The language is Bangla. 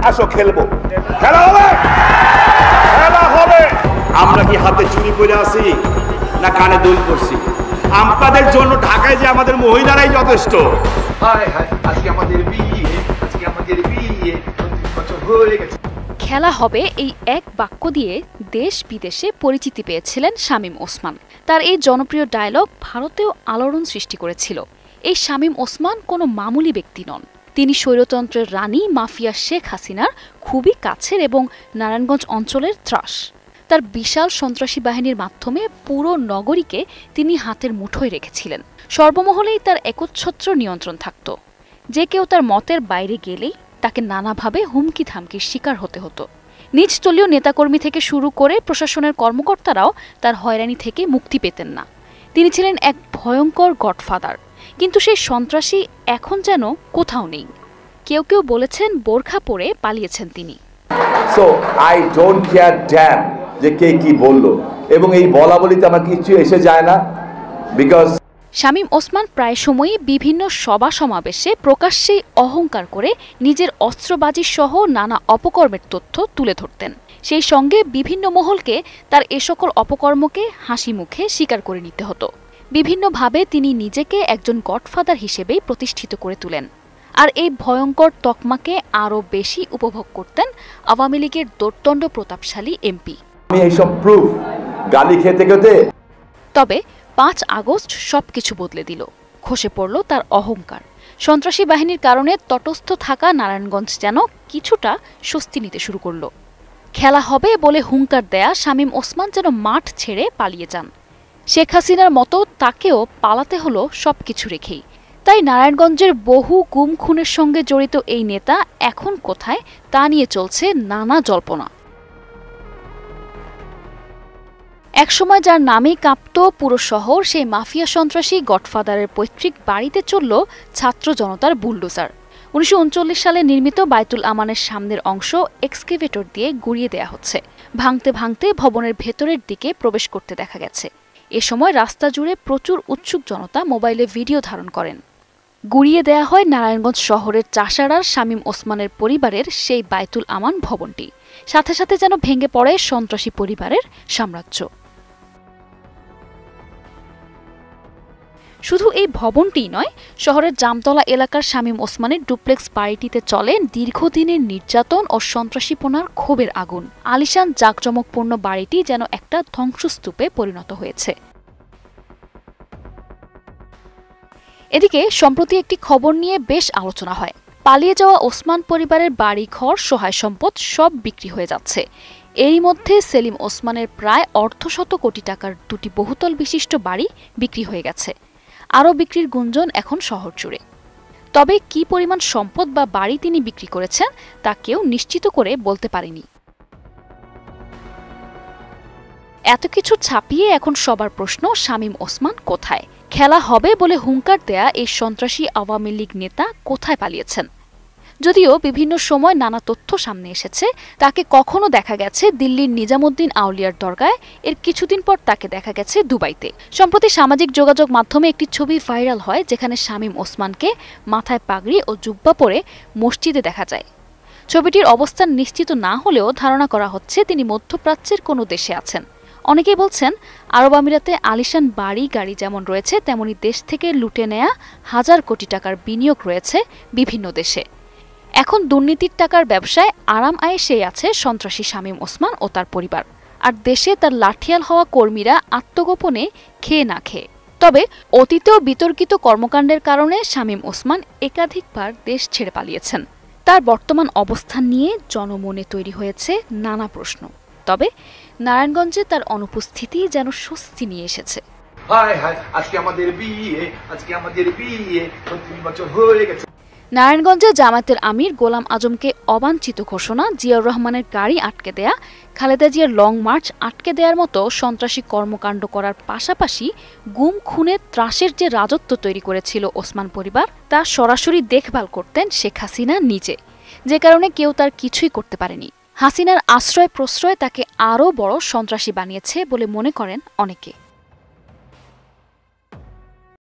আসো খেলবো। খেলা হবে, খেলা হবে। আমরা কি হাতে চুরি করে আসি না কানে দুল করছি? আপনাদের জন্য ঢাকায় যে আমাদের মহিলারাই যথেষ্ট। হায় হায়, আজকে আমাদের বিয়ে, আজকে আমাদের বিয়ে, 29 বছর হয়ে গেছে। খেলা হবে এই এক বাক্য দিয়ে দেশ বিদেশে পরিচিতি পেয়েছিলেন শামীম ওসমান। তার এই জনপ্রিয় ডায়লগ ভারতেও আলোড়ন সৃষ্টি করেছিল। এই শামীম ওসমান কোনো মামুলি ব্যক্তি নন। তিনি স্বৈরতন্ত্রের রানী মাফিয়া শেখ হাসিনার খুবই কাছের এবং নারায়ণগঞ্জ অঞ্চলের ত্রাস। তার বিশাল সন্ত্রাসী বাহিনীর মাধ্যমে পুরো নগরীকে তিনি হাতের মুঠোয় রেখেছিলেন। সর্বমহলেই তার একচ্ছত্র নিয়ন্ত্রণ থাকত। যে কেউ তার মতের বাইরে গেলেই তাকে নানাভাবে হুমকি ধামকির শিকার হতে হতো। নিজ দলীয় নেতাকর্মী থেকে শুরু করে প্রশাসনের কর্মকর্তারাও তার হয়রানি থেকে মুক্তি পেতেন না। তিনি ছিলেন এক ভয়ঙ্কর গডফাদার। কিন্তু সেই সন্ত্রাসী এখন যেন কোথাও নেই। কেউ কেউ বলেছেন বোরখা পরে পালিয়েছেন তিনি। So I don't care damn যে কে কি বললো, এবং এই বলা বলিতে আমার কিছু এসে যায় না। বিকজ শামীম ওসমান প্রায় সময়ই বিভিন্ন সভা সমাবেশে প্রকাশ্যেই অহংকার করে নিজের অস্ত্রবাজি সহ নানা অপকর্মের তথ্য তুলে ধরতেন। সেই সঙ্গে বিভিন্ন মহলকে তার এ সকল অপকর্মকে হাসি মুখে স্বীকার করে নিতে হতো। বিভিন্নভাবে তিনি নিজেকে একজন গডফাদার হিসেবেই প্রতিষ্ঠিত করে তুলেন। আর এই ভয়ঙ্কর তকমাকে আরও বেশি উপভোগ করতেন আওয়ামী লীগের দোর্দণ্ড প্রতাপশালী এমপি। আমি এইসব প্রুফ গালি খেতে খেতে। তবে 5 আগস্ট সবকিছু বদলে দিল। খসে পড়ল তার অহংকার। সন্ত্রাসী বাহিনীর কারণে তটস্থ থাকা নারায়ণগঞ্জ যেন কিছুটা স্বস্তি নিতে শুরু করল। খেলা হবে বলে হুঙ্কার দেয়া শামীম ওসমান যেন মাঠ ছেড়ে পালিয়ে যান। শেখ হাসিনার মতো তাকেও পালাতে হলো সবকিছু রেখেই। তাই নারায়ণগঞ্জের বহু গুম খুনের সঙ্গে জড়িত এই নেতা এখন কোথায় তা নিয়ে চলছে নানা জল্পনা। একসময় যার নামেই কাঁপত পুরো শহর, সেই মাফিয়া সন্ত্রাসী গডফাদারের পৈতৃক বাড়িতে চলল ছাত্র জনতার বুলডোজার। 1939 সালে নির্মিত বায়তুল আমানের সামনের অংশ এক্সকেভেটর দিয়ে গুড়িয়ে দেয়া হচ্ছে। ভাঙতে ভাঙতে ভবনের ভেতরের দিকে প্রবেশ করতে দেখা গেছে। এ সময় রাস্তা জুড়ে প্রচুর উৎসুক জনতা মোবাইলে ভিডিও ধারণ করেন। গুড়িয়ে দেয়া হয় নারায়ণগঞ্জ শহরের চাষাঢ়ার শামীম ওসমানের পরিবারের সেই বায়তুল আমান ভবনটি। সাথে সাথে যেন ভেঙে পড়ে সন্ত্রাসী পরিবারের সাম্রাজ্য। শুধু এই ভবনটিই নয়, শহরের জামতলা এলাকার শামীম ওসমানের ডুপ্লেক্স বাড়িটিতে চলে দীর্ঘদিনের নির্যাতন ও সন্ত্রাসীপনার ক্ষোভের আগুন। আলিশান জাঁকজমকপূর্ণ বাড়িটি যেন একটা ধ্বংসস্তূপে পরিণত হয়েছে। এদিকে সম্প্রতি একটি খবর নিয়ে বেশ আলোচনা হয়। পালিয়ে যাওয়া ওসমান পরিবারের বাড়ি ঘর সহায় সম্পদ সব বিক্রি হয়ে যাচ্ছে। এরই মধ্যে সেলিম ওসমানের প্রায় অর্ধশত কোটি টাকার 2টি বহুতল বিশিষ্ট বাড়ি বিক্রি হয়ে গেছে। আরও বিক্রির গুঞ্জন এখন শহর জুড়ে। তবে কি পরিমাণ সম্পদ বা বাড়ি তিনি বিক্রি করেছেন তা কেউ নিশ্চিত করে বলতে পারেনি। এত কিছু ছাপিয়ে এখন সবার প্রশ্ন, শামীম ওসমান কোথায়? খেলা হবে বলে হুঙ্কার দেয়া এই সন্ত্রাসী আওয়ামী লীগ নেতা কোথায় পালিয়েছেন? যদিও বিভিন্ন সময় নানা তথ্য সামনে এসেছে। তাকে কখনো দেখা গেছে দিল্লির নিজামুদ্দিন আউলিয়ার দরগায়, এর কিছুদিন পর তাকে দেখা গেছে দুবাইতে। সম্প্রতি সামাজিক যোগাযোগ মাধ্যমে একটি ছবি ভাইরাল হয় যেখানে শামীম ওসমানকে মাথায় পাগড়ি ও জুব্বা পরে মসজিদে দেখা যায়। ছবিটির অবস্থান নিশ্চিত না হলেও ধারণা করা হচ্ছে তিনি মধ্যপ্রাচ্যের কোনো দেশে আছেন। অনেকেই বলছেন আরব আমিরাতে আলিশান বাড়ি গাড়ি যেমন রয়েছে তেমনি দেশ থেকে লুটে নেয়া হাজার কোটি টাকার বিনিয়োগ রয়েছে বিভিন্ন দেশে। এখন দুর্নীতির টাকার ব্যবসায় আরাম আয়েশেই আছে সন্ত্রাসী শামীম ওসমান ও তার পরিবার। আর দেশে তার লাঠিয়াল হওয়া কর্মীরা আত্মগোপনে খেয়ে না খেয়ে। তবে অতীতেও বিতর্কিত কর্মকাণ্ডের কারণে শামীম ওসমান একাধিকবার দেশ ছেড়ে পালিয়েছেন। তার বর্তমান অবস্থান নিয়ে জনমনে তৈরি হয়েছে নানা প্রশ্ন। তবে নারায়ণগঞ্জে তার অনুপস্থিতি যেন স্বস্তি নিয়ে এসেছে। হায় হায়, আজকে আমাদের বিয়ে, আজকে আমাদের বিয়ে, 29 বছর হয়ে গেছে। নারায়ণগঞ্জে জামায়াতের আমির গোলাম আজমকে অবাঞ্ছিত ঘোষণা, জিয়াউর রহমানের গাড়ি আটকে দেয়া, খালেদা জিয়ার লং মার্চ আটকে দেওয়ার মতো সন্ত্রাসী কর্মকাণ্ড করার পাশাপাশি গুম খুনের ত্রাসের যে রাজত্ব তৈরি করেছিল ওসমান পরিবার, তা সরাসরি দেখভাল করতেন শেখ হাসিনা নিজে, যে কারণে কেউ তার কিছুই করতে পারেনি। হাসিনার আশ্রয় প্রশ্রয় তাকে আরও বড় সন্ত্রাসী বানিয়েছে বলে মনে করেন অনেকে।